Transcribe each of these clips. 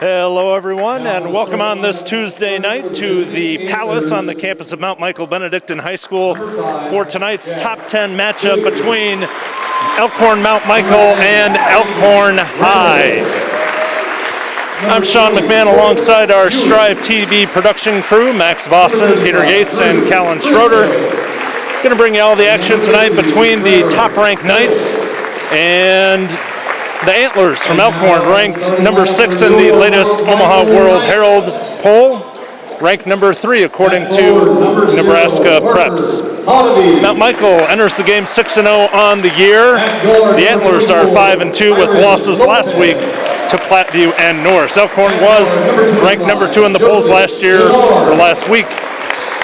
Hello everyone, and welcome on this Tuesday night to the Palace on the campus of Mount Michael Benedictine High School for tonight's top 10 matchup between Elkhorn Mount Michael and Elkhorn High. I'm Sean McMahon alongside our STRIV TV production crew, Max Vossen, Peter Gates, and Callan Schroeder. Going to bring you all the action tonight between the top-ranked Knights and the Antlers from Elkhorn, ranked number 6 in the latest Omaha World Herald poll, ranked number 3 according to Nebraska Preps. Mount Michael enters the game 6-0 on the year. The Antlers are 5-2 with losses last week to Platteview and Norris. Elkhorn was ranked number 2 in the polls last week,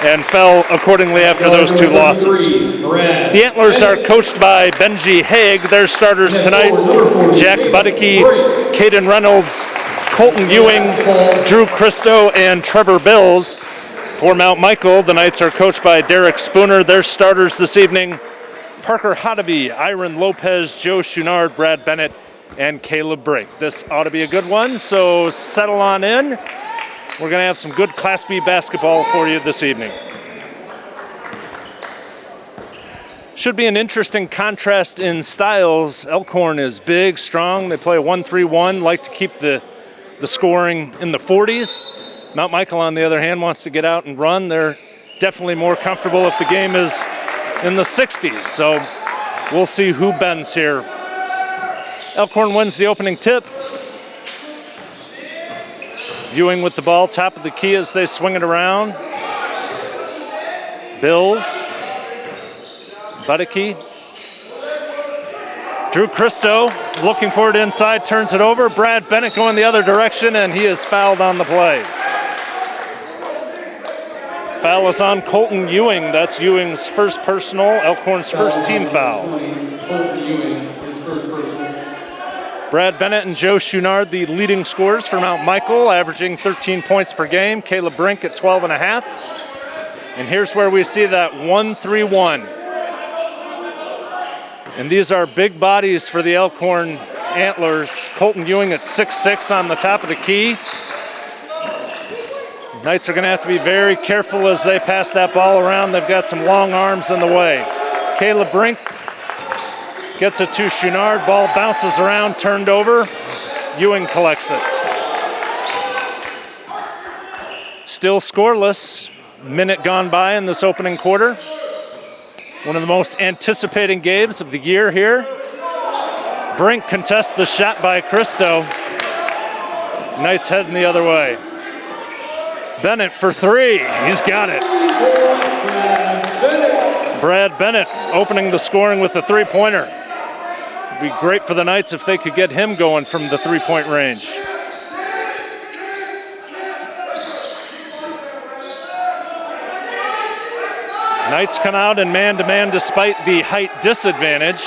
and fell accordingly after those 2 losses. The Antlers are coached by Benji Haig. Their starters tonight: Jack Budicke, Caden Reynolds, Colton Ewing, Drew Christo, and Trevor Bills. For Mount Michael, the Knights are coached by Derek Spooner. Their starters this evening: Parker Hotovy, Iron Lopez, Joe Chouinard, Brad Bennett, and Caleb Brink. This ought to be a good one, so settle on in. We're going to have some good Class B basketball for you this evening. Should be an interesting contrast in styles. Elkhorn is big, strong. They play a 1-3-1, like to keep the scoring in the 40s. Mount Michael, on the other hand, wants to get out and run. They're definitely more comfortable if the game is in the 60s. So we'll see who bends here. Elkhorn wins the opening tip. Ewing with the ball, top of the key as they swing it around. Bills, Budicke, Drew Christo looking for it inside, turns it over. Brad Bennett going the other direction, and he is fouled on the play. Foul is on Colton Ewing. That's Ewing's first personal, Elkhorn's first team foul. Brad Bennett and Joe Chouinard, the leading scorers for Mount Michael, averaging 13 points per game. Caleb Brink at 12.5. And here's where we see that 1-3-1. And these are big bodies for the Elkhorn Antlers. Colton Ewing at 6'6" on the top of the key. Knights are going to have to be very careful as they pass that ball around. They've got some long arms in the way. Caleb Brink gets it to Chouinard, ball bounces around, turned over. Ewing collects it. Still scoreless. Minute gone by in this opening quarter. One of the most anticipating games of the year here. Brink contests the shot by Christo. Knights heading the other way. Bennett for 3. He's got it. Brad Bennett opening the scoring with the 3-pointer. Be great for the Knights if they could get him going from the 3-point range. Knights come out in man-to-man despite the height disadvantage.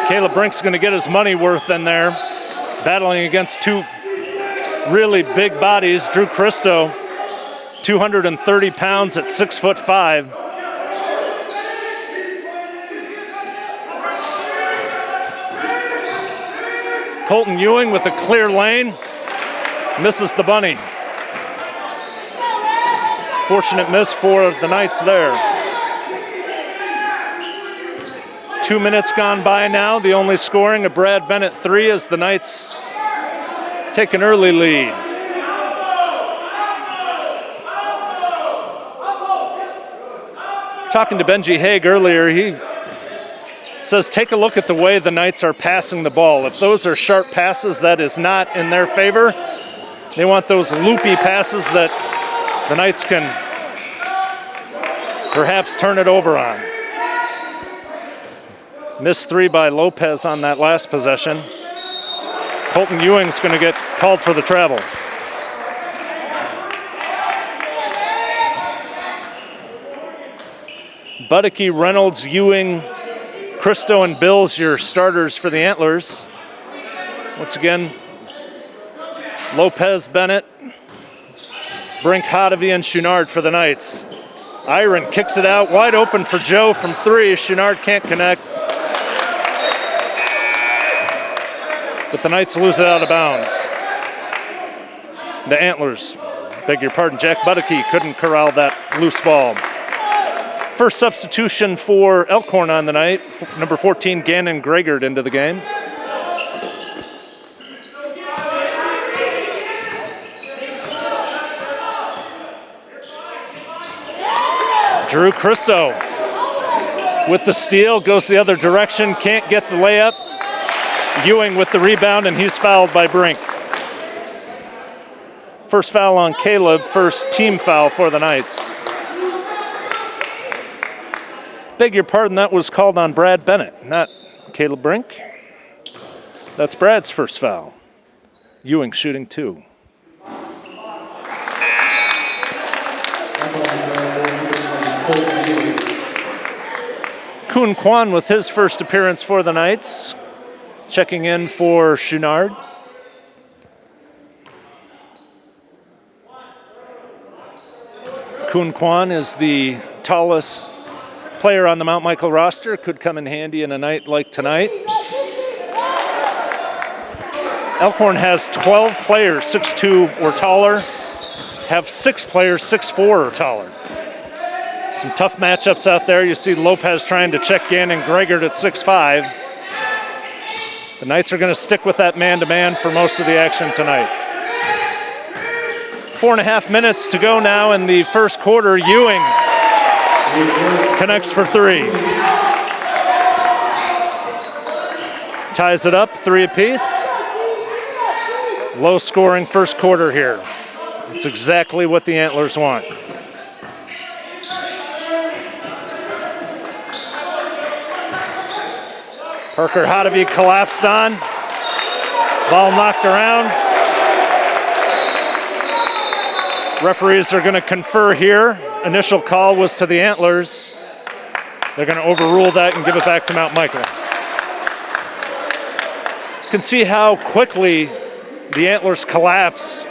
Caleb Brink's going to get his money worth in there, battling against 2 really big bodies. Drew Christo, 230 pounds at 6'5". Colton Ewing with a clear lane, misses the bunny. Fortunate miss for the Knights there. 2 minutes gone by now. The only scoring, a Brad Bennett 3, as the Knights take an early lead. Talking to Benji Haig earlier, he says take a look at the way the Knights are passing the ball. If those are sharp passes, that is not in their favor. They want those loopy passes that the Knights can perhaps turn it over on. Missed 3 by Lopez on that last possession. Colton Ewing's going to get called for the travel. Budicke, Reynolds, Ewing, Christo, and Bills, your starters for the Antlers. Once again, Lopez, Bennett, Brink, Hotovy, and Chouinard for the Knights. Iron kicks it out, wide open for Joe from 3. Chouinard can't connect. But the Knights lose it out of bounds. The Antlers, beg your pardon, Jack Budeke couldn't corral that loose ball. First substitution for Elkhorn on the night, number 14, Gannon Gregard into the game. Drew Christo with the steal, goes the other direction, can't get the layup. Ewing with the rebound, and he's fouled by Brink. First foul on Caleb, first team foul for the Knights. Beg your pardon, that was called on Brad Bennett, not Caleb Brink. That's Brad's first foul. Ewing shooting 2. Kuhn Kwan with his first appearance for the Knights, checking in for Chouinard. Kuhn Kwan is the tallest player on the Mount Michael roster, could come in handy in a night like tonight. Elkhorn has 12 players 6'2" or taller, have 6 players 6'4" or taller. Some tough matchups out there. You see Lopez trying to check Gannon Gregard at 6'5". The Knights are going to stick with that man-to-man for most of the action tonight. 4.5 minutes to go now in the first quarter. Ewing connects for 3. Ties it up, 3 apiece. Low-scoring first quarter here. It's exactly what the Antlers want. Parker Hodevy collapsed on. Ball knocked around. Referees are going to confer here. Initial call was to the Antlers. They're going to overrule that and give it back to Mount Michael. You can see how quickly the Antlers collapse.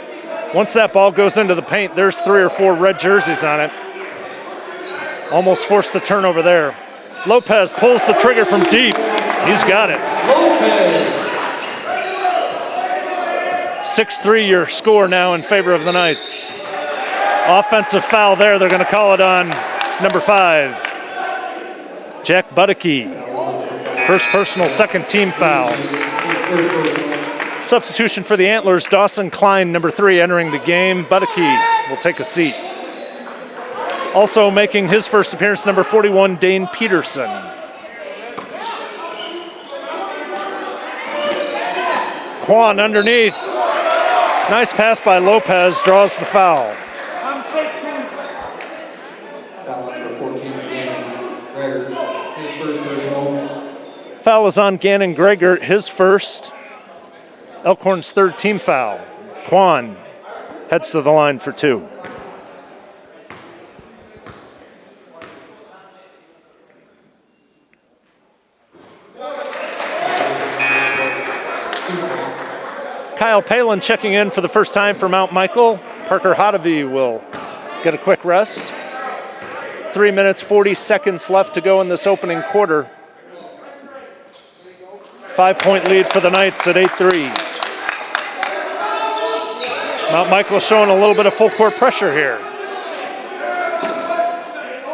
Once that ball goes into the paint, there's 3 or 4 red jerseys on it. Almost forced the turnover there. Lopez pulls the trigger from deep. He's got it. 6-3 your score now in favor of the Knights. Offensive foul there. They're going to call it on number 5. Jack Budeke. First personal, second team foul. Substitution for the Antlers, Dawson Klein, number 3, entering the game. Budeke will take a seat. Also making his first appearance, number 41, Dane Peterson. Kwan underneath. Nice pass by Lopez, draws the foul. Foul is on Gannon Gregard, his first. Elkhorn's third team foul. Kwan heads to the line for 2. Kyle Palin checking in for the first time for Mount Michael. Parker Hodevy will get a quick rest. 3 minutes, 40 seconds left to go in this opening quarter. 5-point lead for the Knights at 8-3. Mount Michael showing a little bit of full court pressure here.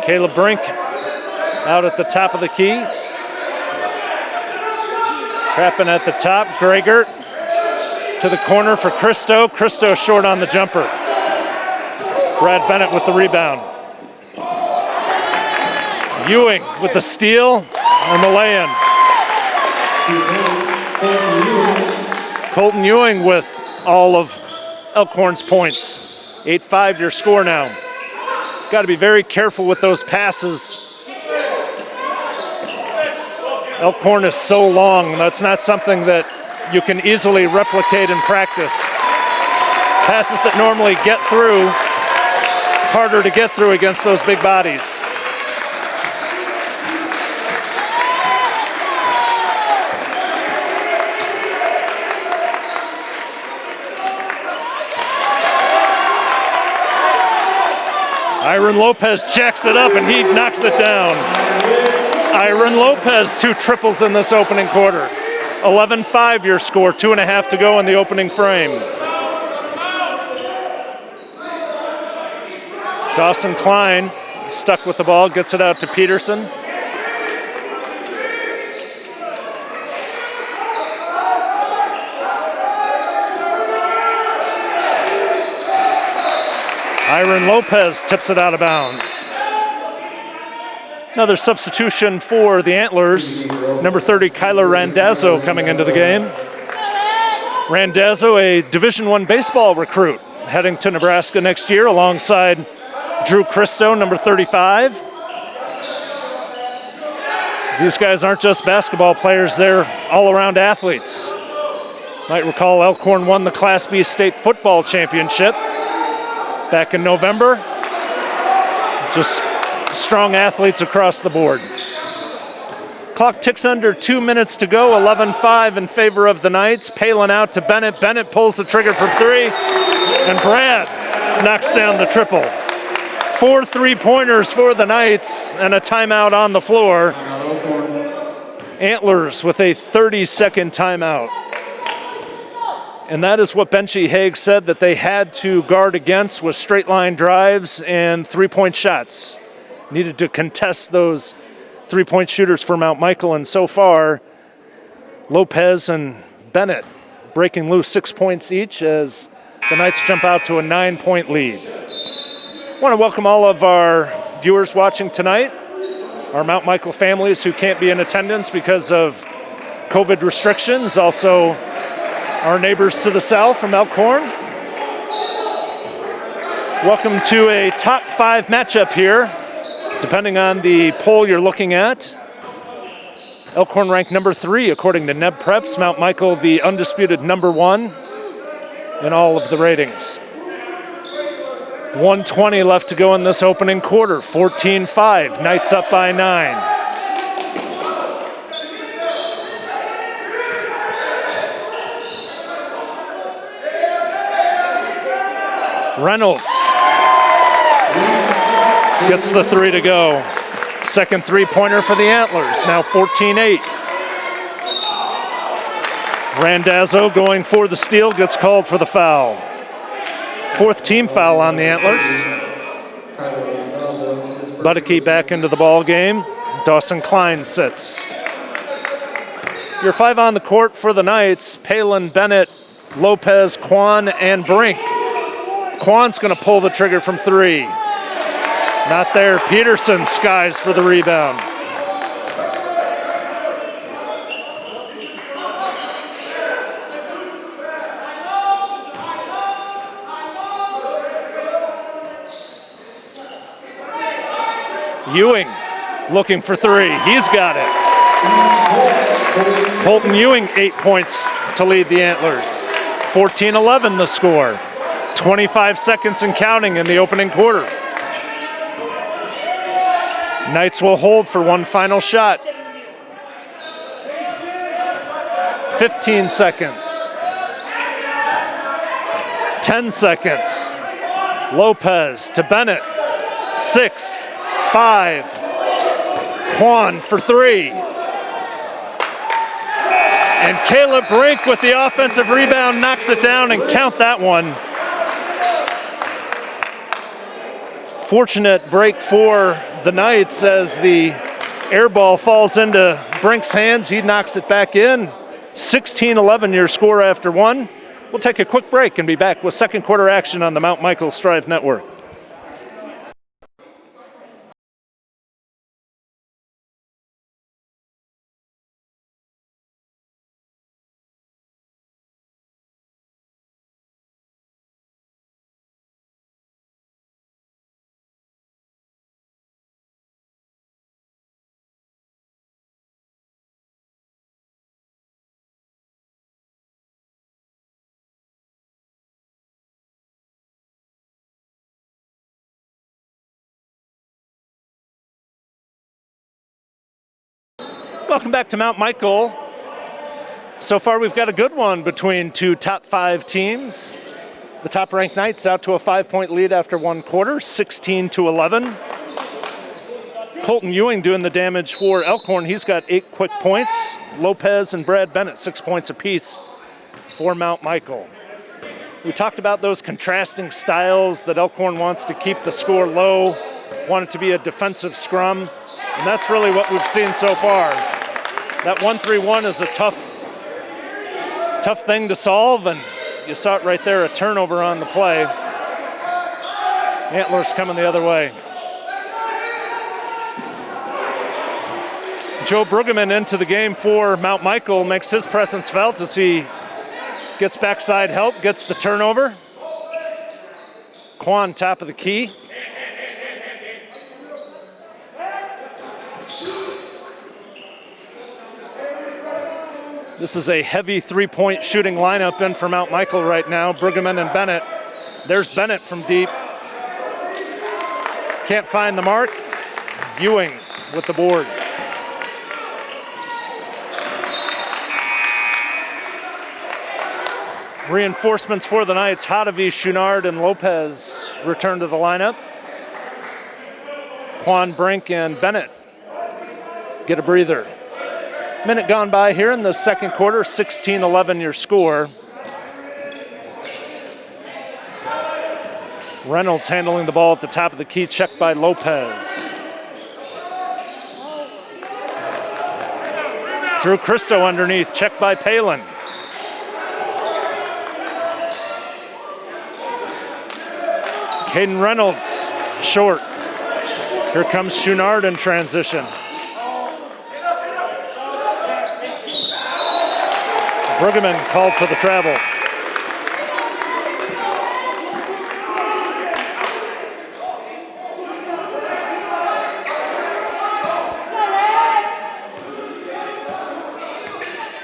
Caleb Brink out at the top of the key. Trapping at the top, Gregard to the corner for Christo. Christo short on the jumper. Brad Bennett with the rebound. Ewing with the steal and the lay-in. Colton Ewing with all of Elkhorn's points. 8-5 your score now. Got to be very careful with those passes. Elkhorn is so long. That's not something that you can easily replicate in practice. Passes that normally get through, harder to get through against those big bodies. Iron Lopez jacks it up and he knocks it down. Iron Lopez, 2 triples in this opening quarter. 11-5 your score, 2.5 to go in the opening frame. Dawson Klein stuck with the ball, gets it out to Peterson. Iron Lopez tips it out of bounds. Another substitution for the Antlers. Number 30, Kyler Randazzo coming into the game. Randazzo, a Division I baseball recruit, heading to Nebraska next year alongside Drew Christo, number 35. These guys aren't just basketball players, they're all-around athletes. Might recall Elkhorn won the Class B state football championship back in November. Just strong athletes across the board. Clock ticks under 2 minutes to go, 11-5 in favor of the Knights. Palin out to Bennett. Bennett pulls the trigger for three, and Brad knocks down the triple. 4 3-pointers for the Knights and a timeout on the floor. Antlers with a 30-second timeout. And that is what Benchy Haig said that they had to guard against, was straight line drives and three-point shots. Needed to contest those three-point shooters for Mount Michael, and so far, Lopez and Bennett breaking loose 6 points each as the Knights jump out to a 9-point lead. I want to welcome all of our viewers watching tonight, our Mount Michael families who can't be in attendance because of COVID restrictions, also our neighbors to the south from Elkhorn. Welcome to a top 5 matchup here. Depending on the poll you're looking at, Elkhorn ranked number 3 according to Neb Preps. Mount Michael the undisputed number 1 in all of the ratings. 1:20 left to go in this opening quarter. 14-5, Knights up by 9. Reynolds gets the 3 to go. Second three-pointer for the Antlers, now 14-8. Randazzo going for the steal, gets called for the foul. 4th team foul on the Antlers. Budicke back into the ball game. Dawson Klein sits. Your 5 on the court for the Knights: Palin, Bennett, Lopez, Kwan, and Brink. Kwan's going to pull the trigger from 3. Not there. Peterson skies for the rebound. Ewing looking for 3. He's got it. Colton Ewing, 8 points to lead the Antlers. 14-11 the score. 25 seconds and counting in the opening quarter. Knights will hold for one final shot. 15 seconds. 10 seconds. Lopez to Bennett. 6, 5. Kwan for 3. And Caleb Brink with the offensive rebound knocks it down, and count that one. Fortunate break for the Knights as the air ball falls into Brink's hands. He knocks it back in. 16-11 your score after 1. We'll take a quick break and be back with second quarter action on the Mount Michael STRIV Network. Welcome back to Mount Michael. So far we've got a good one between 2 top 5 teams. The top-ranked Knights out to a 5-point lead after 1 quarter, 16-11. Colton Ewing doing the damage for Elkhorn. He's got 8 quick points. Lopez and Brad Bennett, 6 points apiece for Mount Michael. We talked about those contrasting styles that Elkhorn wants to keep the score low, want it to be a defensive scrum, and that's really what we've seen so far. That 1-3-1 is a tough thing to solve, and you saw it right there, a turnover on the play. Antlers coming the other way. Joe Brueggemann into the game for Mount Michael, makes his presence felt as he gets backside help, gets the turnover. Quan, top of the key. This is a heavy three-point shooting lineup in for Mount Michael right now. Brueggemann and Bennett. There's Bennett from deep. Can't find the mark. Ewing with the board. Reinforcements for the Knights. Hadavi, Chouinard, and Lopez return to the lineup. Quan, Brink, and Bennett get a breather. Minute gone by here in the second quarter, 16-11 your score. Reynolds handling the ball at the top of the key, checked by Lopez. Drew Christo underneath, checked by Palin. Caden Reynolds, short. Here comes Chouinard in transition. Brueggemann called for the travel.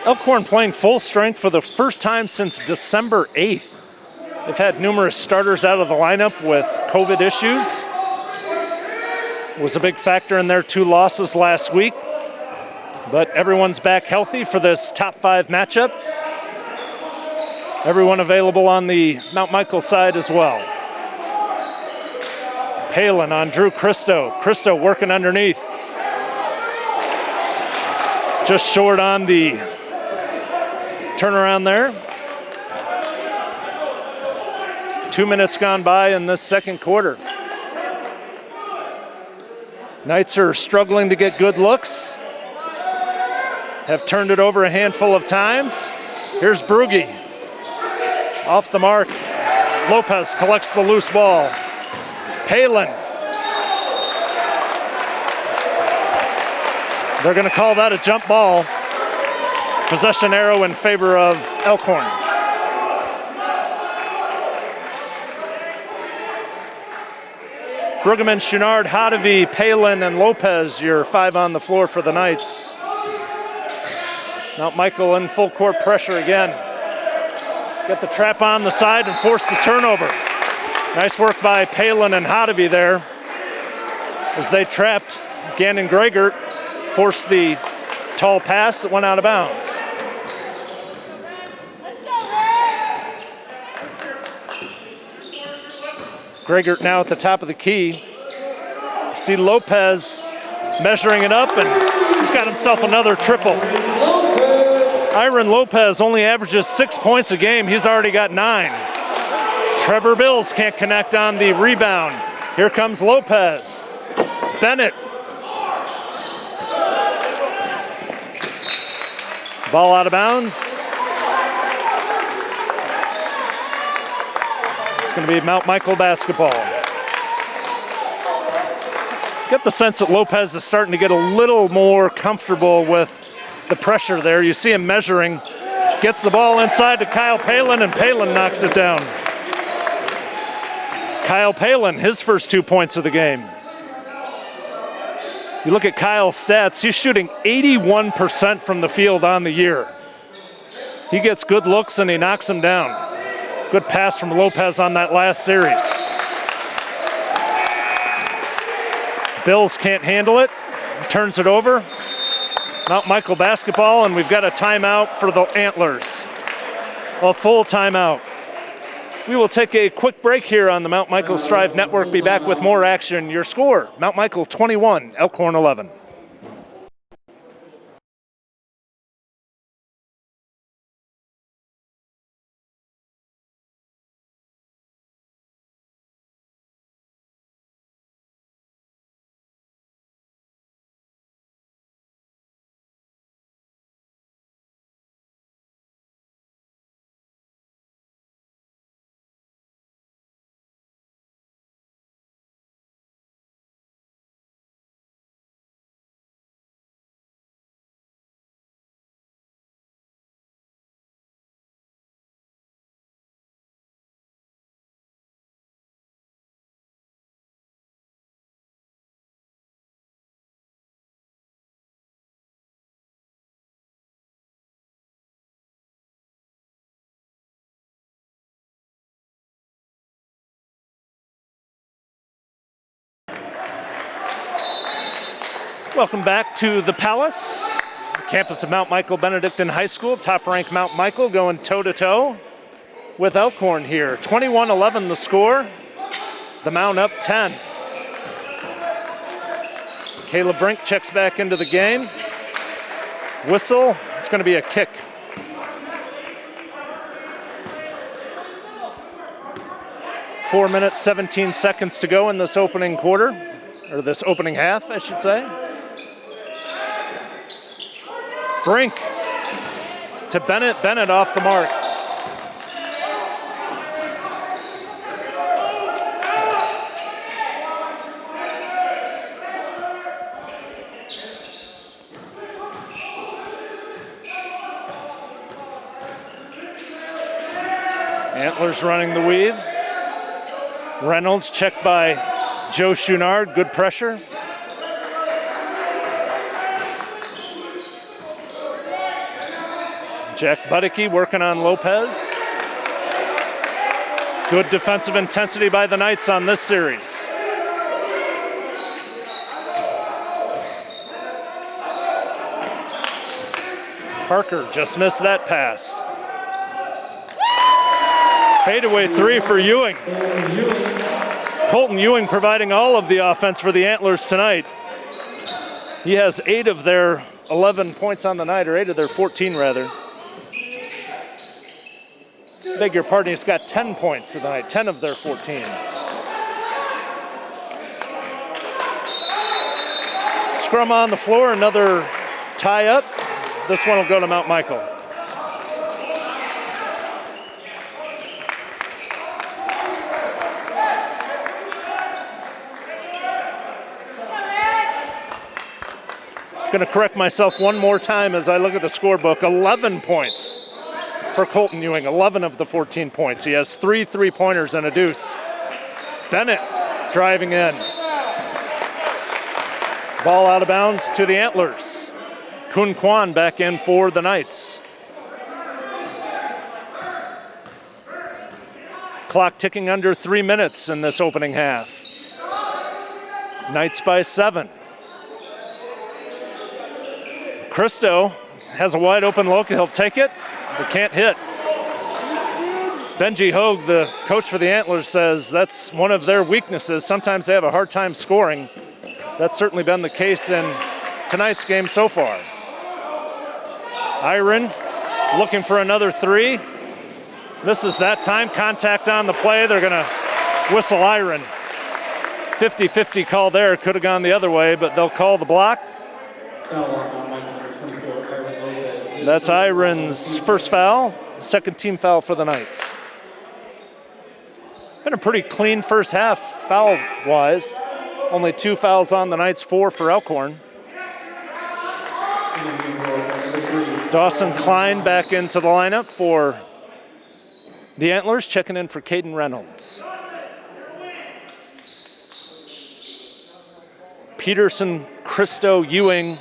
Elkhorn playing full strength for the first time since December 8th. They've had numerous starters out of the lineup with COVID issues. Was a big factor in their 2 losses last week. But everyone's back healthy for this top 5 matchup. Everyone available on the Mount Michael side as well. Palin on Drew Christo. Christo working underneath. Just short on the turnaround there. 2 minutes gone by in this second quarter. Knights are struggling to get good looks. Have turned it over a handful of times. Here's Brugge. Off the mark. Lopez collects the loose ball. Palin. They're going to call that a jump ball. Possession arrow in favor of Elkhorn. Brueggemann, Chouinard, Hadavi, Palin, and Lopez, your 5 on the floor for the Knights. Mount Michael in full court pressure again. Get the trap on the side and force the turnover. Nice work by Palin and Hadavi there as they trapped Gannon Gregert, forced the tall pass that went out of bounds. Gregert now at the top of the key. See Lopez measuring it up, and he's got himself another triple. Iron Lopez only averages 6 points a game. He's already got 9. Trevor Bills can't connect on the rebound. Here comes Lopez. Bennett. Ball out of bounds. It's going to be Mount Michael basketball. Get the sense that Lopez is starting to get a little more comfortable with the pressure there. You see him measuring, gets the ball inside to Kyle Palin, and Palin knocks it down. Kyle Palin, his first 2 points of the game. You look at Kyle's stats, he's shooting 81% from the field on the year. He gets good looks and he knocks them down. Good pass from Lopez on that last series. Bills can't handle it, turns it over. Mount Michael basketball, and we've got a timeout for the Antlers. A full timeout. We will take a quick break here on the Mount Michael STRIV Network. Be back with more action. Your score, Mount Michael 21, Elkhorn 11. Welcome back to the Palace, campus of Mount Michael Benedictine High School. Top-ranked Mount Michael going toe-to-toe with Elkhorn here. 21-11 the score. The Mount up 10. Caleb Brink checks back into the game. Whistle, it's going to be a kick. Four minutes, 17 seconds to go in this opening quarter, or this opening half, I should say. Brink to Bennett. Bennett off the mark. Antlers running the weave. Reynolds checked by Joe Schunard. Good pressure. Jack Budicke working on Lopez. Good defensive intensity by the Knights on this series. Parker just missed that pass. Fadeaway three for Ewing. Colton Ewing providing all of the offense for the Antlers tonight. He has 8 of their 11 points on the night, or 8 of their 14 rather. Beg your pardon, he's got 10 points tonight, 10 of their 14. Scrum on the floor, another tie up. This one will go to Mount Michael. Going to correct myself one more time as I look at the scorebook. 11 points for Colton Ewing, 11 of the 14 points. He has 3 3-pointers and a deuce. Bennett driving in. Ball out of bounds to the Antlers. Kun Kwan back in for the Knights. Clock ticking under 3 minutes in this opening half. Knights by 7. Christo has a wide open look. He'll take it, but can't hit. Benji Hogue, the coach for the Antlers, says that's one of their weaknesses. Sometimes they have a hard time scoring. That's certainly been the case in tonight's game so far. Iron looking for another 3. Misses that time. Contact on the play. They're going to whistle Iron. 50-50 call there. Could have gone the other way, but they'll call the block. That's Iron's first foul, second team foul for the Knights. Been a pretty clean first half foul-wise. Only 2 fouls on the Knights, 4 for Elkhorn. Dawson Klein back into the lineup for the Antlers, checking in for Caden Reynolds. Peterson, Christo, Ewing,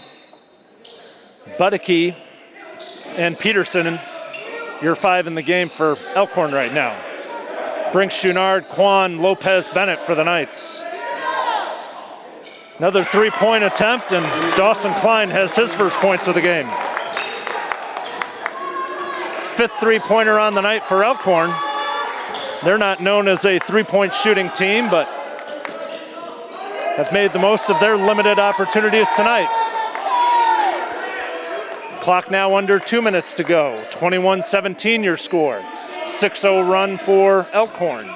Budicke, and Peterson, your 5 in the game for Elkhorn right now. Brink, Schunard, Kwan, Lopez, Bennett for the Knights. Another 3-point attempt, and Dawson Klein has his first points of the game. 5th 3-pointer on the night for Elkhorn. They're not known as a 3-point shooting team, but have made the most of their limited opportunities tonight. Clock now under 2 minutes to go. 21-17 your score. 6-0 run for Elkhorn.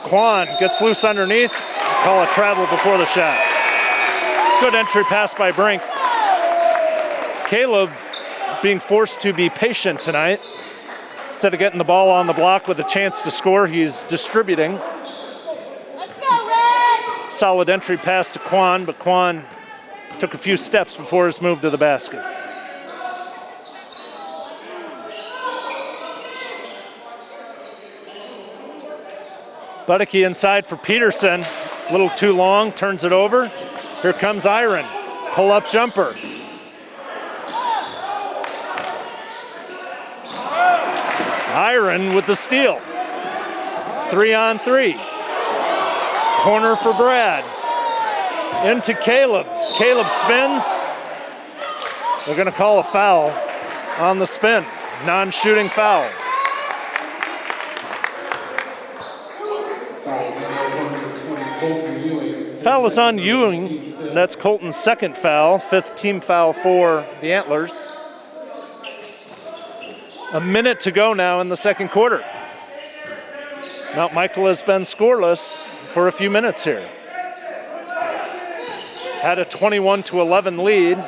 Kwan gets loose underneath. Call a travel before the shot. Good entry pass by Brink. Caleb being forced to be patient tonight. Instead of getting the ball on the block with a chance to score, he's distributing. Let's go, Red! Solid entry pass to Kwan, but Kwan took a few steps before his move to the basket. Budicke inside for Peterson. A little too long, turns it over. Here comes Iron. Pull-up jumper. Iron with the steal. 3-on-3. Corner for Brad. Into Caleb. Caleb spins. They're going to call a foul on the spin. Non-shooting foul. Foul is on Ewing. That's Colton's second foul, fifth team foul for the Antlers. A minute to go now in the second quarter. Mount Michael has been scoreless for a few minutes here. Had a 21-11 lead. The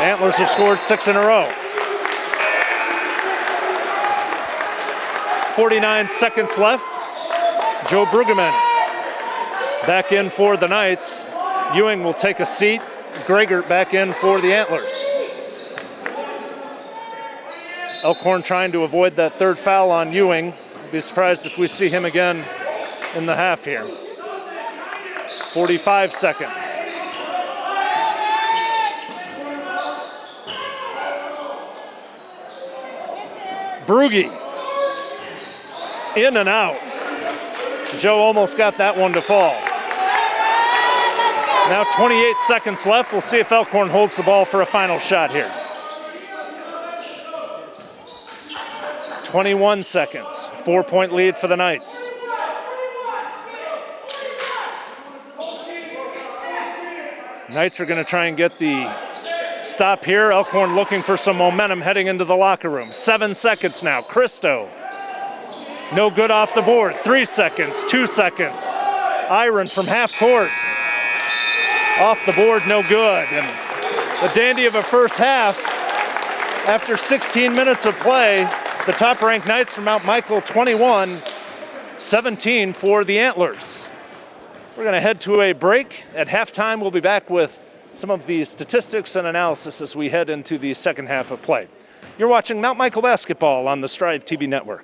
Antlers have scored 6 in a row. 49 seconds left. Joe Brueggemann back in for the Knights. Ewing will take a seat. Gregor back in for the Antlers. Elkhorn trying to avoid that third foul on Ewing. I'd be surprised if we see him again in the half here. 45 seconds. Brugge. In and out. Joe almost got that one to fall. Now 28 seconds left. We'll see if Elkhorn holds the ball for a final shot here. 21 seconds. 4-point lead for the Knights. Knights are going to try and get the stop here. Elkhorn looking for some momentum heading into the locker room. 7 seconds now. Christo. No good off the board. 3 seconds. 2 seconds. Iron from half court. Off the board, no good. And the dandy of a first half. After 16 minutes of play, the top-ranked Knights from Mount Michael 21-17 for the Antlers. We're going to head to a break. At halftime, we'll be back with some of the statistics and analysis as we head into the second half of play. You're watching Mount Michael basketball on the STRIV TV network.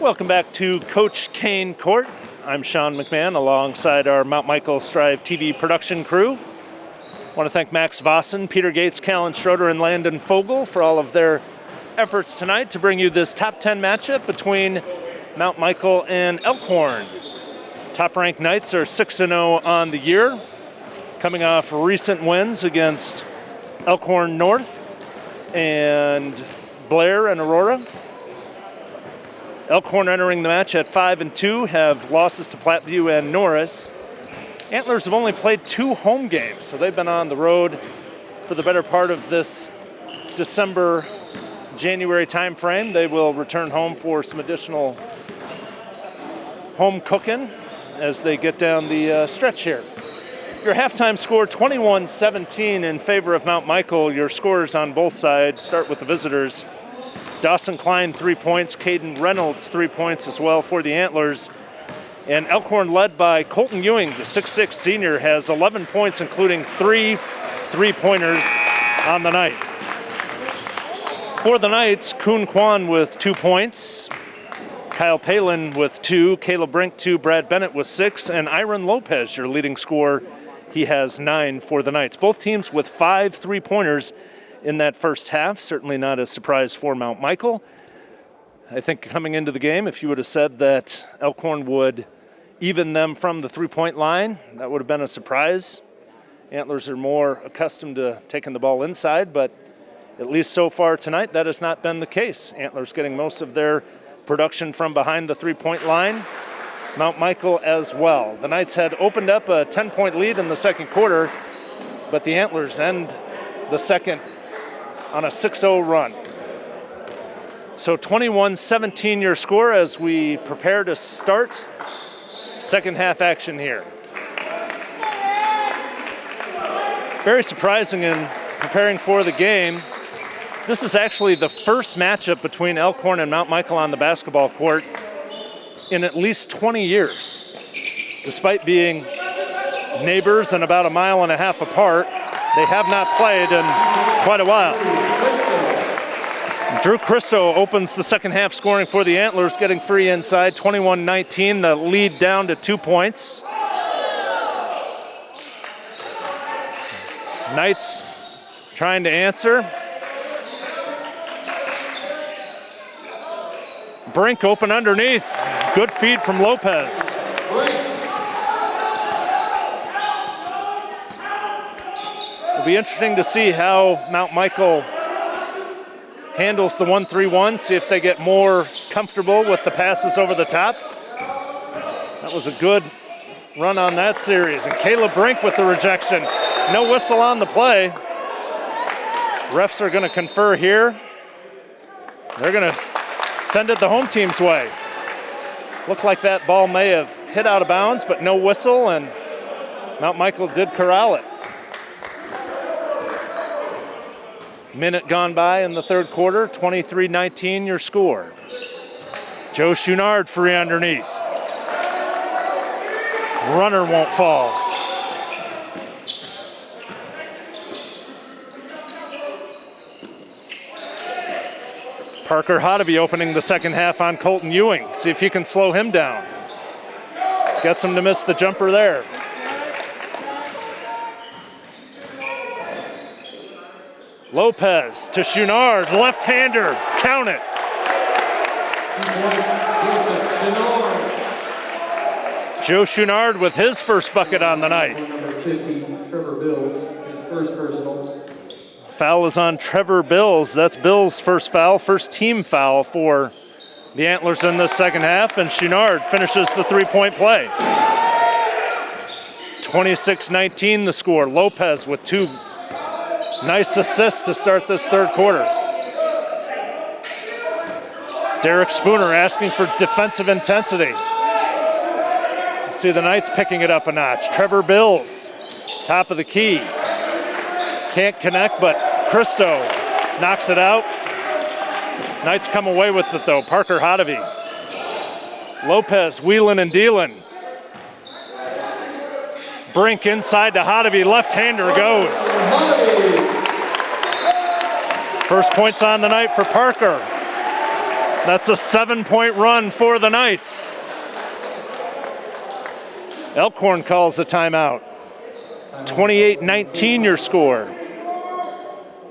Welcome back to Coach Kane Court. I'm Sean McMahon alongside our Mount Michael STRIV TV production crew. I want to thank Max Vossen, Peter Gates, Callan Schroeder, and Landon Fogel for all of their efforts tonight to bring you this top 10 matchup between Mount Michael and Elkhorn. Top-ranked Knights are 6-0 on the year, coming off recent wins against Elkhorn North and Blair and Aurora. Elkhorn entering the match at 5-2, have losses to Platteview and Norris. Antlers have only played 2 home games, so they've been on the road for the better part of this December, January time frame. They will return home for some additional home cooking as they get down the stretch here. Your halftime score, 21-17 in favor of Mount Michael. Your scores on both sides start with the visitors. Dawson Klein, 3 points. Caden Reynolds, 3 points as well for the Antlers. And Elkhorn, led by Colton Ewing, the 6'6 senior, has 11 points, including 3 3-pointers on the night. For the Knights, Kuhn Kwan with 2 points. Kyle Palin with 2, Caleb Brink 2, Brad Bennett with 6, and Iron Lopez, your leading scorer. He has 9 for the Knights. Both teams with 5 3-pointers in that first half. Certainly not a surprise for Mount Michael. I think coming into the game, if you would have said that Elkhorn would even them from the 3-point line, that would have been a surprise. Antlers are more accustomed to taking the ball inside, but at least so far tonight, that has not been the case. Antlers getting most of their production from behind the 3-point line. Mount Michael as well. The Knights had opened up a 10-point lead in the second quarter, but the Antlers end the second on a 6-0 run. So 21-17 your score as we prepare to start second half action here. Very surprising in preparing for the game. This is actually the first matchup between Elkhorn and Mount Michael on the basketball court in at least 20 years. Despite being neighbors and about 1.5 miles apart, they have not played in quite a while. Drew Christo opens the second half scoring for the Antlers, getting free inside, 21-19, the lead down to 2 points. Knights trying to answer. Brink open underneath. Good feed from Lopez. It'll be interesting to see how Mount Michael handles the 1-3-1, see if they get more comfortable with the passes over the top. That was a good run on that series. And Caleb Brink with the rejection. No whistle on the play. Refs are going to confer here. They're going to send it the home team's way. Looked like that ball may have hit out of bounds, but no whistle, and Mount Michael did corral it. Minute gone by in the third quarter, 23-19 your score. Joe Chouinard free underneath. Runner won't fall. Parker Hodevy opening the second half on Colton Ewing. See if he can slow him down. Gets him to miss the jumper there. Lopez to Chouinard, left-hander, count it. Joe Chouinard with his first bucket on the night. Number 50, Trevor Bills, his first personal. Foul is on Trevor Bills. That's Bills' first foul, first team foul for the Antlers in this second half, and Chouinard finishes the three-point play. 26-19 the score. Lopez with two Nice assist to start this third quarter. Derek Spooner asking for defensive intensity. You see the Knights picking it up a notch. Trevor Bills, top of the key. Can't connect, but Christo knocks it out. Knights come away with it though. Parker Hodevy. Lopez wheeling and dealing. Brink inside to Hodevy, left-hander goes. First points on the night for Parker. That's a 7-point run for the Knights. Elkhorn calls a timeout. 28-19 your score.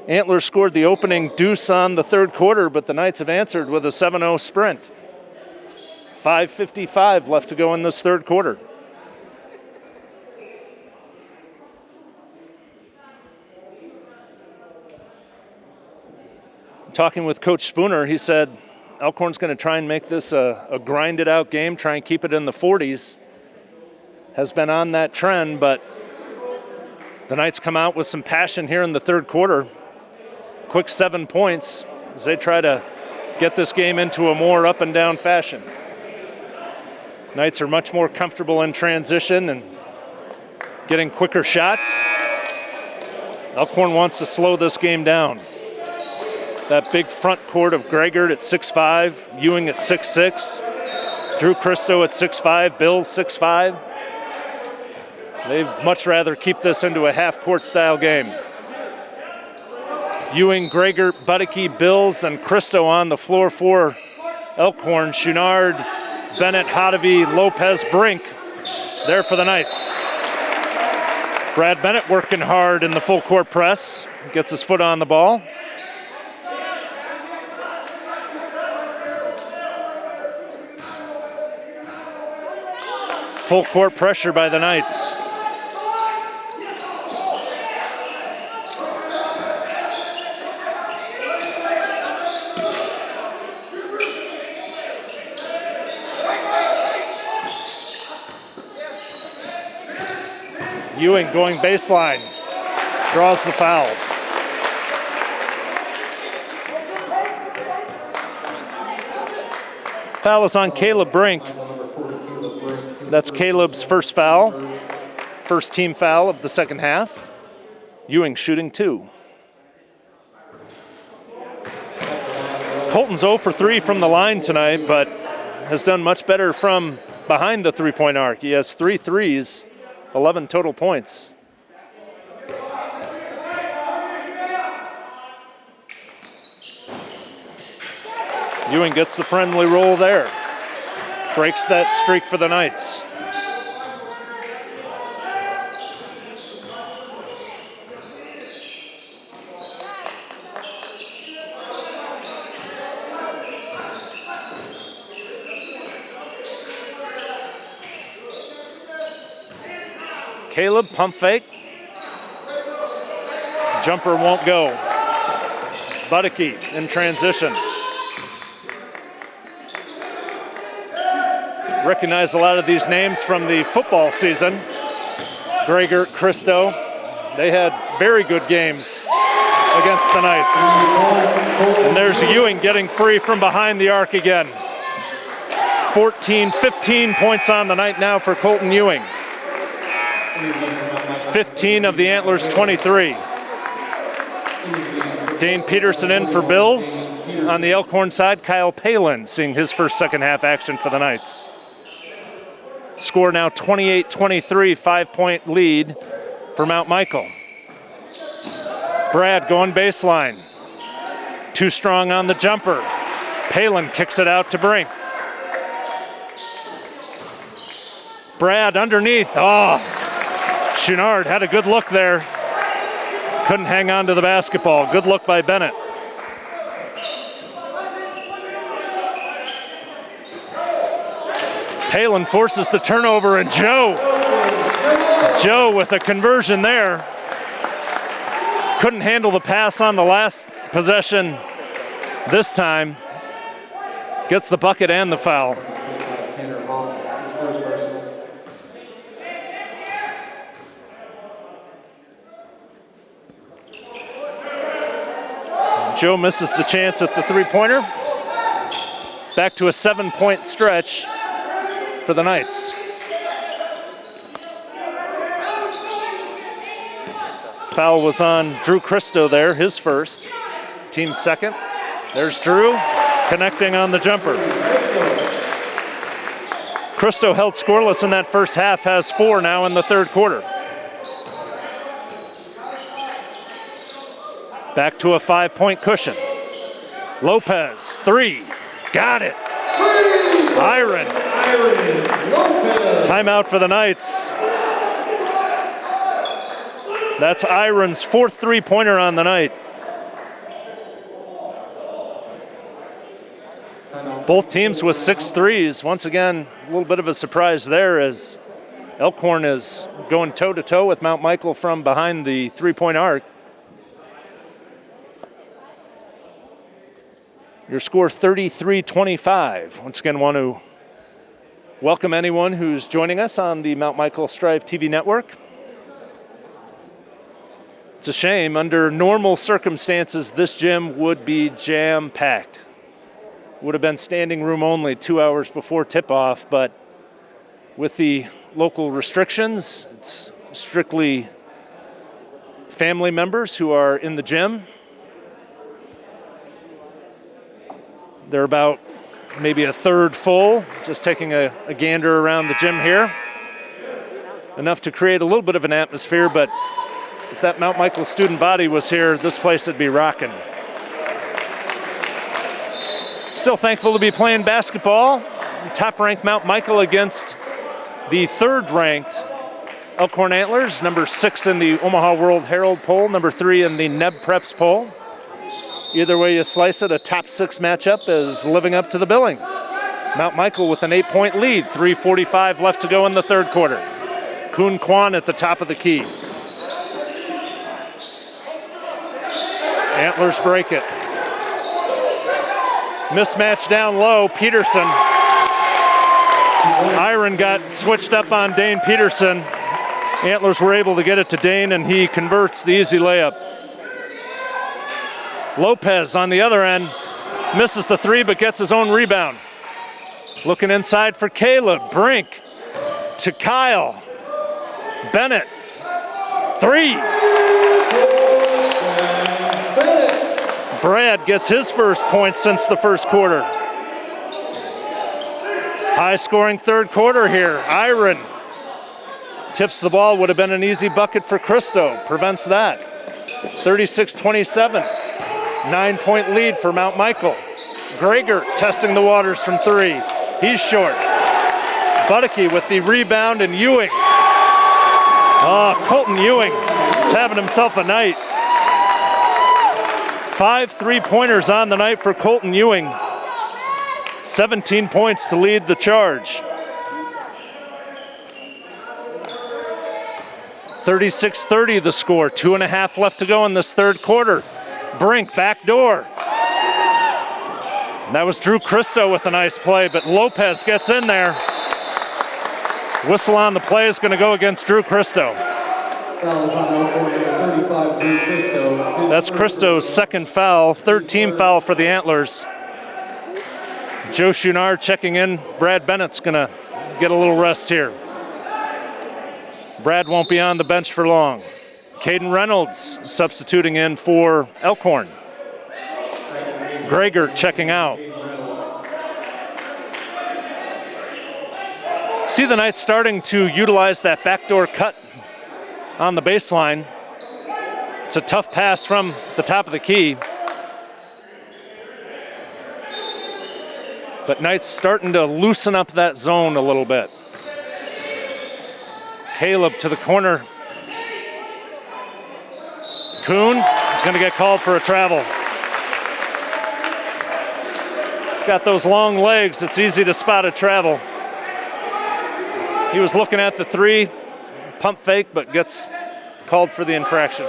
Antlers scored the opening deuce on the third quarter, but the Knights have answered with a 7-0 sprint. 5:55 left to go in this third quarter. Talking with Coach Spooner, he said Elkhorn's going to try and make this a grinded out game, try and keep it in the 40s. Has been on that trend, but the Knights come out with some passion here in the third quarter. Quick 7 points as they try to get this game into a more up and down fashion. Knights are much more comfortable in transition and getting quicker shots. Elkhorn wants to slow this game down. That big front court of Gregor at 6'5", Ewing at 6'6", Drew Christo at 6'5", Bills 6'5". They'd much rather keep this into a half-court style game. Ewing, Gregor, Budicke, Bills, and Christo on the floor for Elkhorn. Chouinard, Bennett, Hodevy, Lopez, Brink there for the Knights. Brad Bennett working hard in the full court press. Gets his foot on the ball. Full court pressure by the Knights. Ewing going baseline, draws the foul. Foul is on Caleb Brink. That's Caleb's first foul, first team foul of the second half. Ewing shooting 2. Colton's 0 for 3 from the line tonight, but has done much better from behind the three-point arc. He has 3 threes, 11 total points. Ewing gets the friendly roll there. Breaks that streak for the Knights. Caleb, pump fake. Jumper won't go. Budicke in transition. Recognize a lot of these names from the football season. Gregor, Christo, they had very good games against the Knights. And there's Ewing getting free from behind the arc again. 15 points on the night now for Colton Ewing. 15 of the Antlers 23. Dane Peterson in for Bills. On the Elkhorn side, Kyle Palin seeing his first second half action for the Knights. Score now 28-23, 5-point lead for Mount Michael. Brad going baseline. Too strong on the jumper. Palin kicks it out to Brink. Brad underneath. Oh, Chouinard had a good look there. Couldn't hang on to the basketball. Good look by Bennett. Palin forces the turnover, and Joe with a conversion there. Couldn't handle the pass on the last possession this time. Gets the bucket and the foul. Joe misses the chance at the three-pointer. Back to a 7-point stretch for the Knights. Foul was on Drew Christo there, his first, team second. There's Drew connecting on the jumper. Christo held scoreless in that first half, has 4 now in the third quarter. Back to a 5-point cushion. Lopez, 3, got it. Iron. Timeout for the Knights. That's Iron's 4th three-pointer on the night. Both teams with 6 threes. Once again, a little bit of a surprise there as Elkhorn is going toe-to-toe with Mount Michael from behind the three-point arc. Your score 33-25. Once again, want to welcome anyone who's joining us on the Mount Michael STRIV TV network. It's a shame. Under normal circumstances, this gym would be jam-packed. Would have been standing room only 2 hours before tip-off, but with the local restrictions, it's strictly family members who are in the gym. They're about maybe a third full, just taking a gander around the gym here. Enough to create a little bit of an atmosphere, but if that Mount Michael student body was here, this place would be rocking. Still thankful to be playing basketball. Top-ranked Mount Michael against the third-ranked Elkhorn Antlers, number 6 in the Omaha World Herald poll, number 3 in the NEB Preps poll. Either way you slice it, a top 6 matchup is living up to the billing. Mount Michael with an 8-point lead, 3:45 left to go in the third quarter. Kuhn Kwan at the top of the key. Antlers break it. Mismatch down low, Peterson. Iron got switched up on Dane Peterson. Antlers were able to get it to Dane and he converts the easy layup. Lopez on the other end misses the 3 but gets his own rebound. Looking inside for Caleb. Brink to Kyle. Bennett. 3. Brad gets his first point since the first quarter. High-scoring third quarter here. Iron tips the ball. Would have been an easy bucket for Christo. Prevents that. 36-27. 9-point lead for Mount Michael. Greger testing the waters from 3. He's short. Budicke with the rebound and Ewing. Colton Ewing is having himself a night. 5 3-pointers on the night for Colton Ewing. 17 points to lead the charge. 36-30 the score. 2.5 left to go in this third quarter. Brink, back door. That was Drew Christo with a nice play, but Lopez gets in there. Whistle on the play is going to go against Drew Christo. That's Christo's second foul, third team foul for the Antlers. Joe Chouinard checking in. Brad Bennett's going to get a little rest here. Brad won't be on the bench for long. Caden Reynolds substituting in for Elkhorn. Greger checking out. See the Knights starting to utilize that backdoor cut on the baseline. It's a tough pass from the top of the key. But Knights starting to loosen up that zone a little bit. Caleb to the corner. Kuhn is going to get called for a travel. He's got those long legs. It's easy to spot a travel. He was looking at the 3, pump fake, but gets called for the infraction.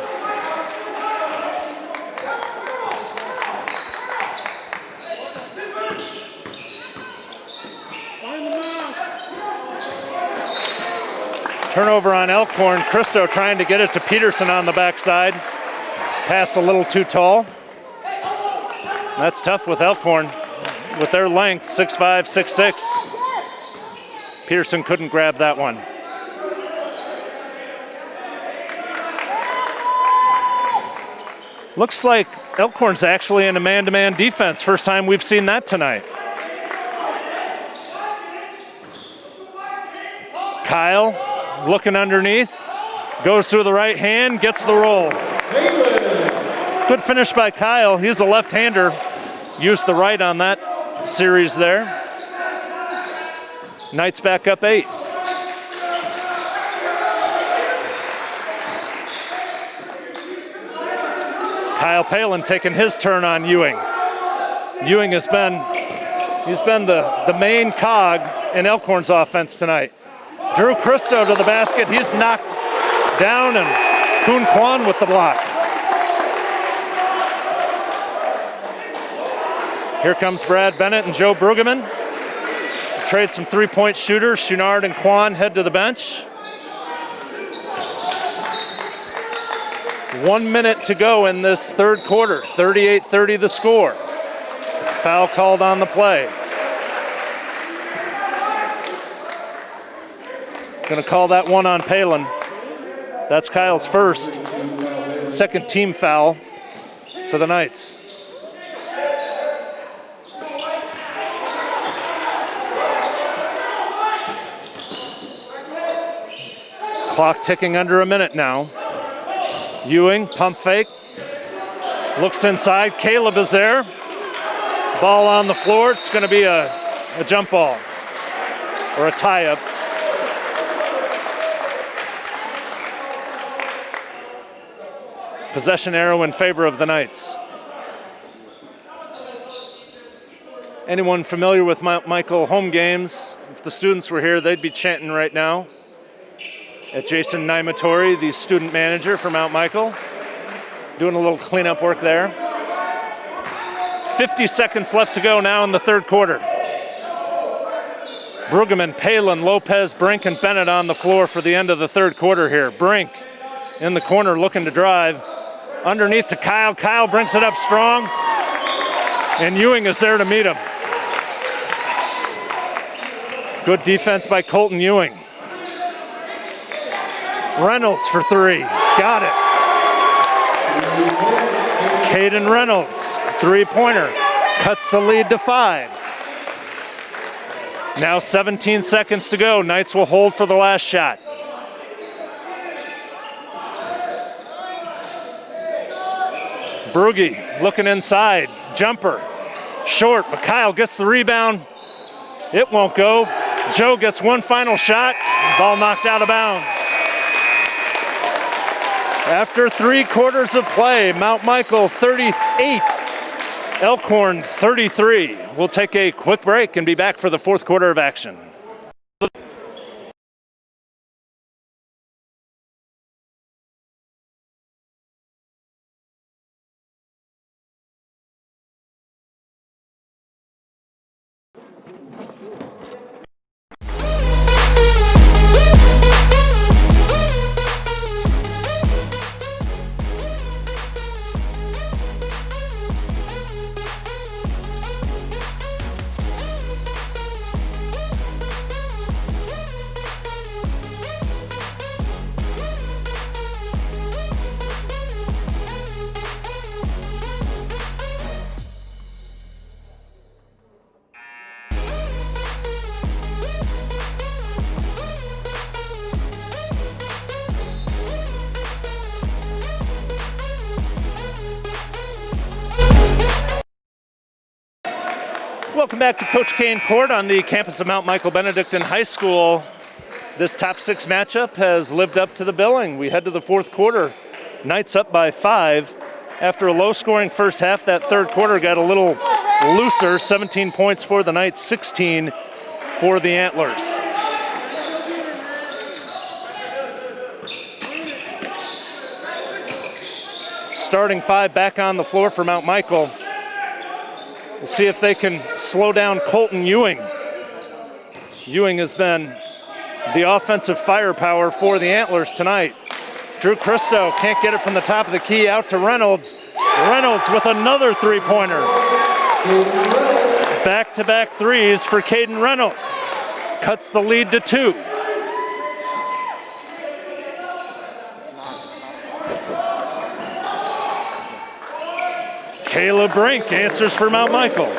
Turnover on Elkhorn. Christo trying to get it to Peterson on the backside. Pass a little too tall. That's tough with Elkhorn. With their length, 6'5", 6'6". Peterson couldn't grab that one. Looks like Elkhorn's actually in a man-to-man defense. First time we've seen that tonight. Kyle looking underneath, goes through the right hand, gets the roll. Good finish by Kyle. He's a left-hander. Used the right on that series there. Knights back up 8. Kyle Palin taking his turn on Ewing. Ewing has been the main cog in Elkhorn's offense tonight. Drew Christo to the basket. He's knocked down, and Kuhn Kwan with the block. Here comes Brad Bennett and Joe Brueggemann. Trade some three-point shooters. Schunard and Kwan head to the bench. 1 minute to go in this third quarter. 38-30 the score. Foul called on the play. Gonna call that one on Palin. That's Kyle's first. Second team foul for the Knights. Clock ticking under a minute now. Ewing, pump fake. Looks inside, Caleb is there. Ball on the floor, it's gonna be a jump ball or a tie-up. Possession arrow in favor of the Knights. Anyone familiar with Mount Michael home games, if the students were here, they'd be chanting right now at Jason Naimatori, the student manager for Mount Michael, doing a little cleanup work there. 50 seconds left to go now in the third quarter. Brueggemann, Palin, Lopez, Brink, and Bennett on the floor for the end of the third quarter here. Brink in the corner looking to drive. Underneath to Kyle. Kyle brings it up strong, and Ewing is there to meet him. Good defense by Colton Ewing. Reynolds for three. Got it. Caden Reynolds, three-pointer. Cuts the lead to 5. Now 17 seconds to go. Knights will hold for the last shot. Brugge looking inside. Jumper. Short, but Kyle gets the rebound. It won't go. Joe gets one final shot. Ball knocked out of bounds. After 3 quarters of play, Mount Michael 38, Elkhorn 33. We'll take a quick break and be back for the fourth quarter of action. Welcome back to Coach Kane Court on the campus of Mount Michael Benedictine High School. This top 6 matchup has lived up to the billing. We head to the fourth quarter. Knights up by 5. After a low-scoring first half, that third quarter got a little looser. 17 points for the Knights, 16 for the Antlers. Starting 5 back on the floor for Mount Michael. We'll see if they can slow down Colton Ewing. Ewing has been the offensive firepower for the Antlers tonight. Drew Christo can't get it from the top of the key, out to Reynolds. Reynolds with another three-pointer. Back-to-back threes for Caden Reynolds. Cuts the lead to 2. Kayla Brink answers for Mount Michael.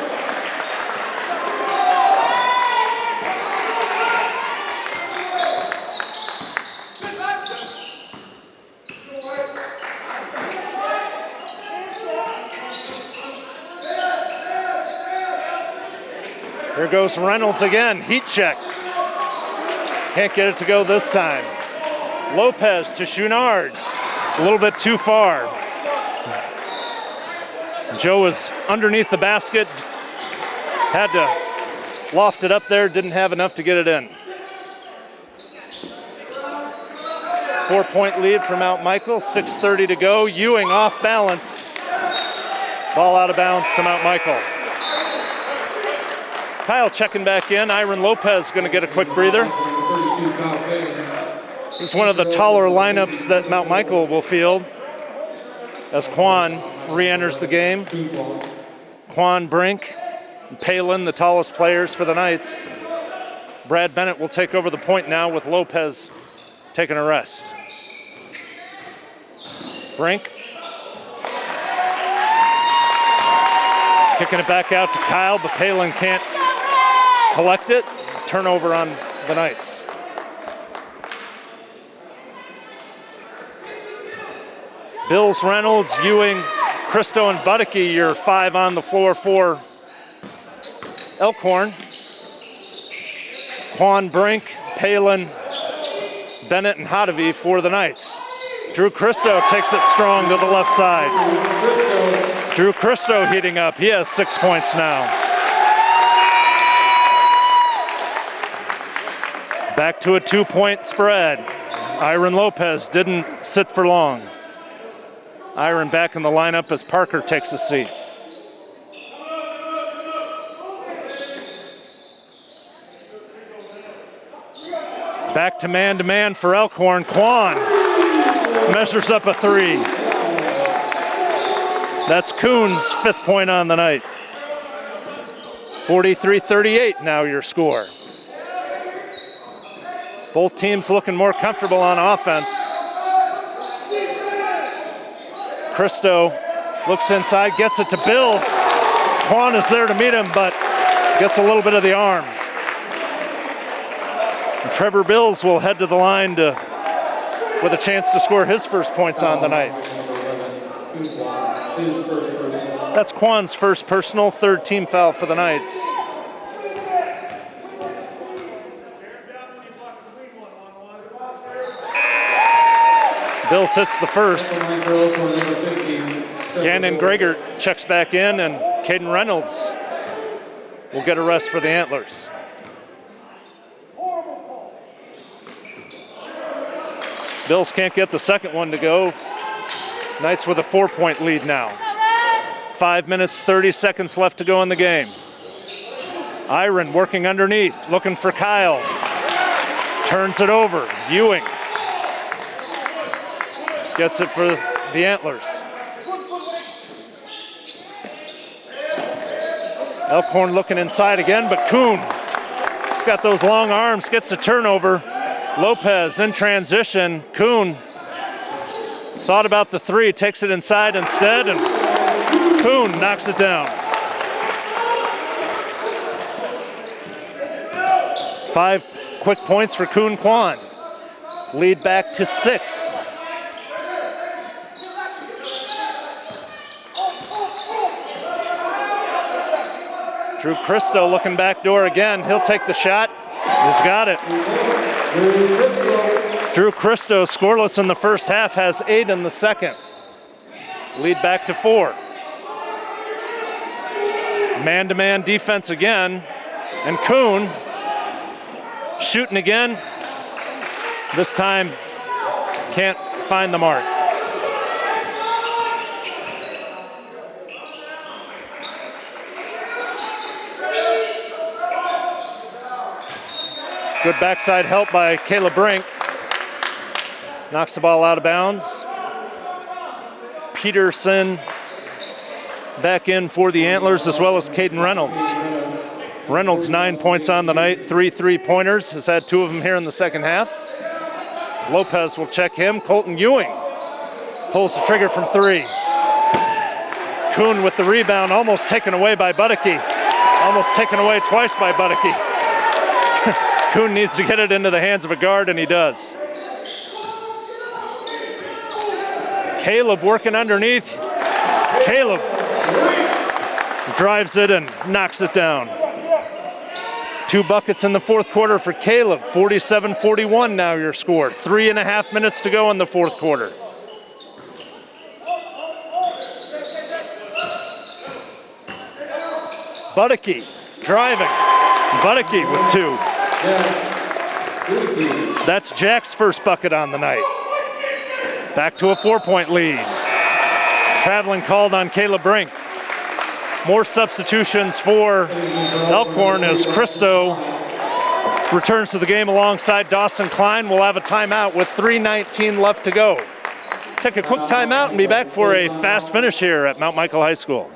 Here goes Reynolds again, heat check. Can't get it to go this time. Lopez to Chouinard, a little bit too far. Joe was underneath the basket, had to loft it up there, didn't have enough to get it in. 4-point lead for Mount Michael, 6:30 to go. Ewing off balance. Ball out of bounds to Mount Michael. Kyle checking back in. Iron Lopez going to get a quick breather. This is one of the taller lineups that Mount Michael will field as Quan re-enters the game. Quan, Brink, and Palin, the tallest players for the Knights. Brad Bennett will take over the point now with Lopez taking a rest. Brink. Kicking it back out to Kyle, but Palin can't collect it. Turnover on the Knights. Bills, Reynolds, Ewing, Christo, and Budicke, your 5 on the floor for Elkhorn. Quan, Brink, Palin, Bennett, and Hodavi for the Knights. Drew Christo takes it strong to the left side. Drew Christo heating up. He has 6 points now. Back to a 2-point spread. Iron Lopez didn't sit for long. Iron back in the lineup as Parker takes a seat. Back to man for Elkhorn. Quan measures up a 3. That's Kuhn's 5th point on the night. 43-38 now your score. Both teams looking more comfortable on offense. Christo looks inside, gets it to Bills. Quan is there to meet him, but gets a little bit of the arm. And Trevor Bills will head to the line with a chance to score his first points on the night. That's Quan's first personal, 3rd team foul for the Knights. Bills hits the first. Gannon Gregor checks back in, and Caden Reynolds will get a rest for the Antlers. Bills can't get the second one to go. Knights with a 4-point lead now. 5 minutes, 30 seconds left to go in the game. Iron working underneath, looking for Kyle. Turns it over. Ewing gets it for the Antlers. Elkhorn looking inside again, but Kuhn, he's got those long arms, gets a turnover. Lopez in transition. Kuhn thought about the 3, takes it inside instead, and Kuhn knocks it down. 5 quick points for Kuhn Quan. Lead back to 6. Drew Christo looking back door again. He'll take the shot. He's got it. Drew Christo, scoreless in the first half, has 8 in the second. Lead back to 4. Man-to-man defense again. And Kuhn shooting again. This time can't find the mark. Good backside help by Kayla Brink. Knocks the ball out of bounds. Peterson back in for the Antlers, as well as Caden Reynolds. Reynolds 9 points on the night, 3 3-pointers, has had 2 of them here in the second half. Lopez will check him. Colton Ewing pulls the trigger from 3. Kuhn with the rebound, almost taken away by Budicke. Almost taken away twice by Budicke. Kuhn needs to get it into the hands of a guard, and he does. Caleb working underneath. Caleb drives it and knocks it down. 2 buckets in the fourth quarter for Caleb. 47-41 now your score. 3.5 minutes to go in the fourth quarter. Budicke driving. Budicke with 2. That's Jack's first bucket on the night. Back to a 4-point lead. Traveling called on Caleb Brink. More substitutions for Elkhorn as Christo returns to the game alongside Dawson Klein. We'll have a timeout with 3:19 left to go. Take a quick timeout and be back for a fast finish here at Mount Michael High School.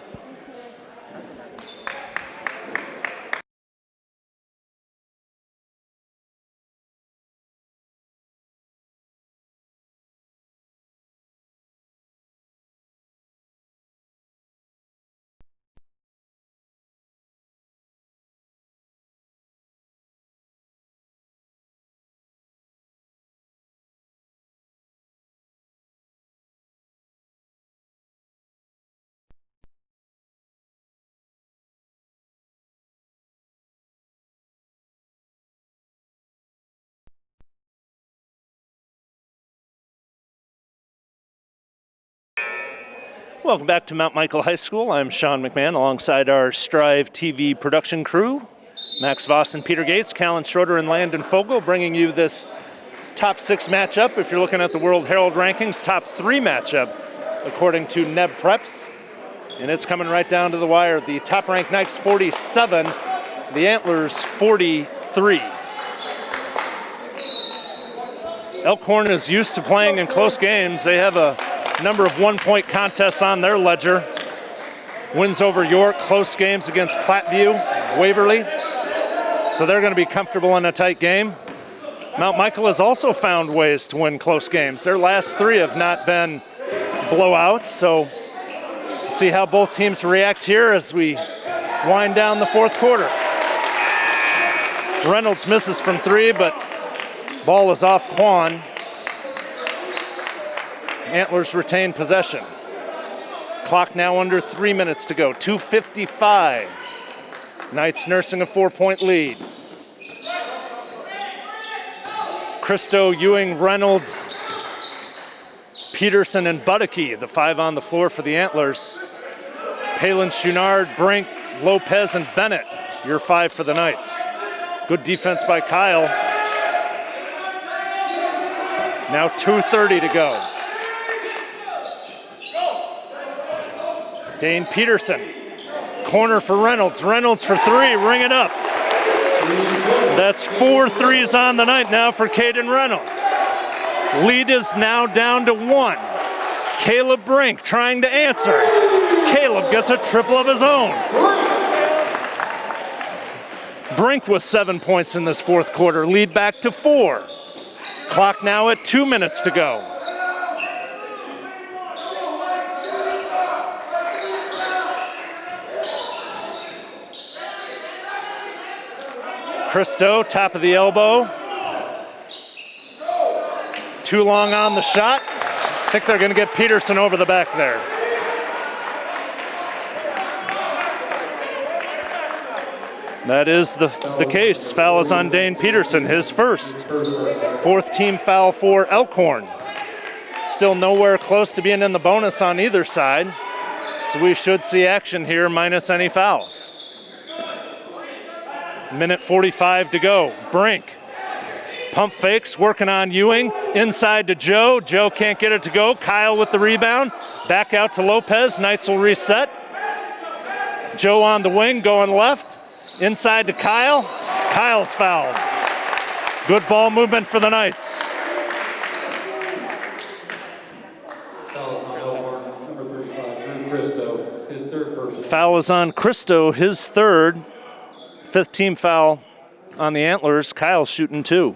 Welcome back to Mount Michael High School. I'm Sean McMahon alongside our STRIV TV production crew. Max Voss and Peter Gates, Callan Schroeder and Landon Fogel bringing you this top 6 matchup. If you're looking at the World Herald rankings, top 3 matchup according to NEB Preps. And it's coming right down to the wire. The top ranked Knights 47, the Antlers 43. Elkhorn is used to playing in close games. They have a number of 1-point contests on their ledger. Wins over York, close games against Platteview, Waverly. So they're going to be comfortable in a tight game. Mount Michael has also found ways to win close games. Their last 3 have not been blowouts, so see how both teams react here as we wind down the fourth quarter. Reynolds misses from 3, but ball is off Quan. Antlers retain possession. Clock now under 3 minutes to go. 2:55. Knights nursing a 4-point lead. Christo, Ewing, Reynolds, Peterson, and Budicke, the 5 on the floor for the Antlers. Palin, Schunard, Brink, Lopez, and Bennett, your 5 for the Knights. Good defense by Kyle. Now 2:30 to go. Dane Peterson, corner for Reynolds. Reynolds for 3, ring it up. That's 4 threes on the night now for Caden Reynolds. Lead is now down to 1. Caleb Brink trying to answer. Caleb gets a triple of his own. Brink with 7 points in this fourth quarter. Lead back to 4. Clock now at 2 minutes to go. Christo, top of the elbow. Too long on the shot. I think they're going to get Peterson over the back there. That is the case. Foul is on Dane Peterson, his first. 4th team foul for Elkhorn. Still nowhere close to being in the bonus on either side. So we should see action here minus any fouls. Minute 45 to go. Brink. Pump fakes, working on Ewing. Inside to Joe. Joe can't get it to go. Kyle with the rebound. Back out to Lopez. Knights will reset. Joe on the wing, going left. Inside to Kyle. Kyle's fouled. Good ball movement for the Knights. Foul on Elkhorn, number 35, Drew Christo. his third personal. Foul is on Christo, his third. 5th team foul on the Antlers. Kyle shooting 2.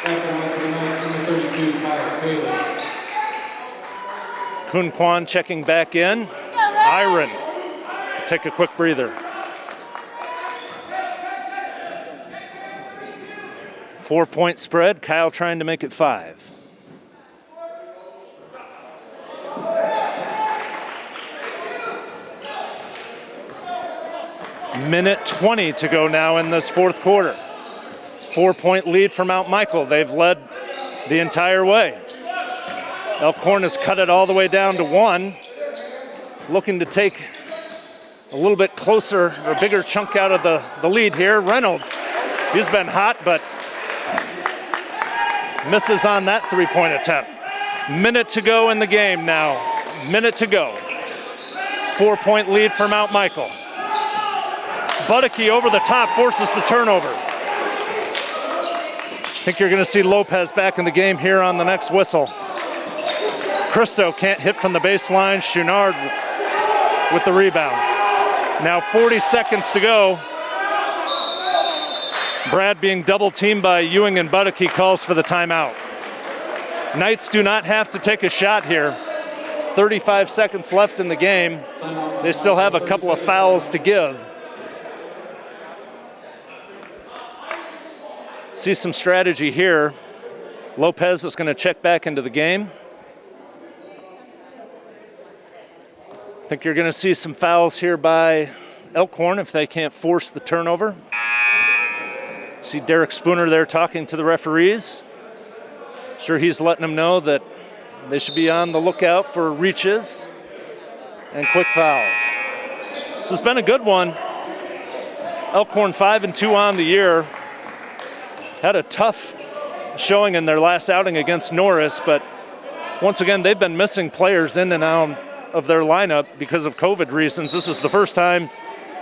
Number 32, Kyle Taylor. Kun Kwan checking back in. Iron, take a quick breather. 4-point spread, Kyle trying to make it 5. Minute 20 to go now in this 4th quarter. 4-point lead for Mount Michael. They've led the entire way. Elkhorn has cut it all the way down to 1. Looking to take a little bit closer or bigger chunk out of the lead here. Reynolds, he's been hot, but misses on that 3-point attempt. Minute to go in the game now. Minute to go. 4-point lead for Mount Michael. Budicke over the top forces the turnover. I think you're going to see Lopez back in the game here on the next whistle. Christo can't hit from the baseline. Chouinard with the rebound. Now 40 seconds to go. Brad being double teamed by Ewing and Budicke calls for the timeout. Knights do not have to take a shot here. 35 seconds left in the game. They still have a couple of fouls to give. See some strategy here. Lopez is going to check back into the game. I think you're going to see some fouls here by Elkhorn if they can't force the turnover. See Derek Spooner there talking to the referees. Sure, he's letting them know that they should be on the lookout for reaches and quick fouls. This has been a good one. Elkhorn 5-2 on the year. Had a tough showing in their last outing against Norris, but once again, they've been missing players in and out of their lineup because of COVID reasons. This is the first time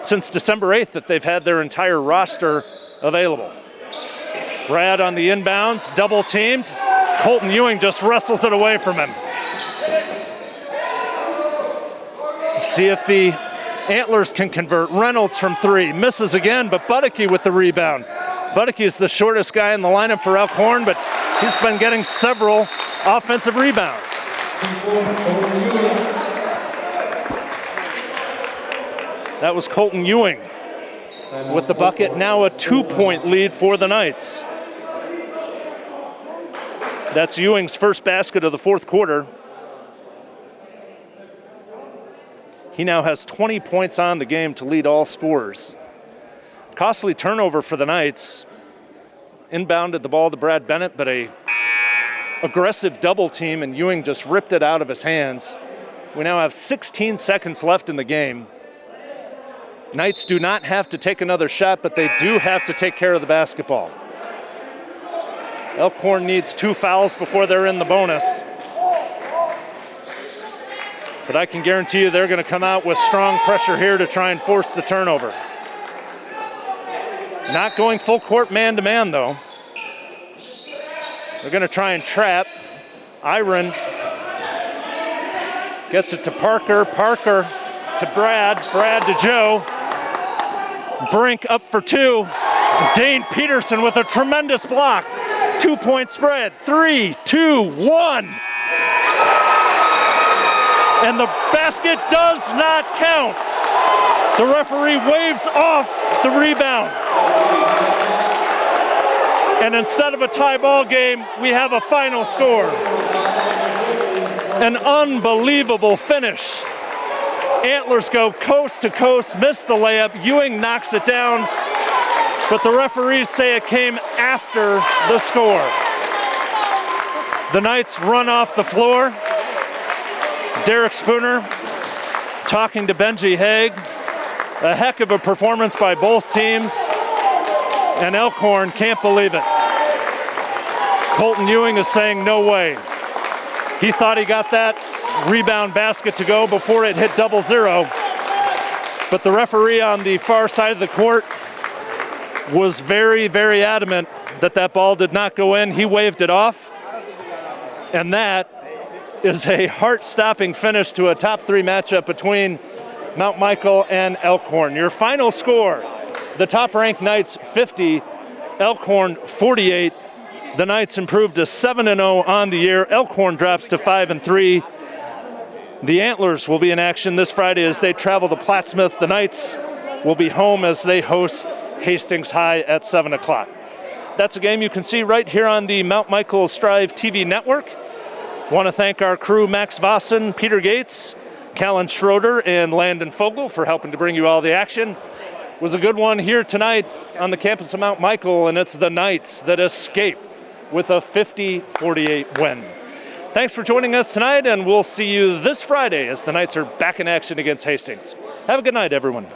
since December 8th that they've had their entire roster available. Brad on the inbounds, double teamed. Colton Ewing just wrestles it away from him. See if the Antlers can convert. Reynolds from 3, misses again, but Budicke with the rebound. Budicke is the shortest guy in the lineup for Elkhorn, but he's been getting several offensive rebounds. That was Colton Ewing with the bucket. Now a 2-point lead for the Knights. That's Ewing's first basket of the 4th quarter. He now has 20 points on the game to lead all scorers. Costly turnover for the Knights. Inbounded the ball to Brad Bennett, but a aggressive double team, and Ewing just ripped it out of his hands. We now have 16 seconds left in the game. Knights do not have to take another shot, but they do have to take care of the basketball. Elkhorn needs 2 fouls before they're in the bonus. But I can guarantee you they're going to come out with strong pressure here to try and force the turnover. Not going full court man-to-man, though. They're going to try and trap. Iron gets it to Parker. Parker to Brad. Brad to Joe. Brink up for 2. Dane Peterson with a tremendous block. 2-point spread. 3, 2, 1. And the basket does not count. The referee waves off the rebound. And instead of a tie ball game, we have a final score. An unbelievable finish. Antlers go coast to coast, miss the layup. Ewing knocks it down, but the referees say it came after the score. The Knights run off the floor. Derek Spooner talking to Benji Haig. A heck of a performance by both teams, and Elkhorn can't believe it. Colton Ewing is saying no way. He thought he got that rebound basket to go before it hit 0-0, but the referee on the far side of the court was very, very adamant that that ball did not go in. He waved it off, And that is a heart-stopping finish to a top 3 matchup between Mount Michael and Elkhorn. Your final score, the top-ranked Knights 50, Elkhorn 48. The Knights improved to 7-0 on the year. Elkhorn drops to 5-3. The Antlers will be in action this Friday as they travel to Plattsmouth. The Knights will be home as they host Hastings High at 7 o'clock. That's a game you can see right here on the Mount Michael STRIV TV network. Want to thank our crew, Max Vossen, Peter Gates, Callan Schroeder, and Landon Fogel for helping to bring you all the action. It was a good one here tonight on the campus of Mount Michael, and it's the Knights that escape with a 50-48 win. Thanks for joining us tonight, and we'll see you this Friday as the Knights are back in action against Hastings. Have a good night, everyone.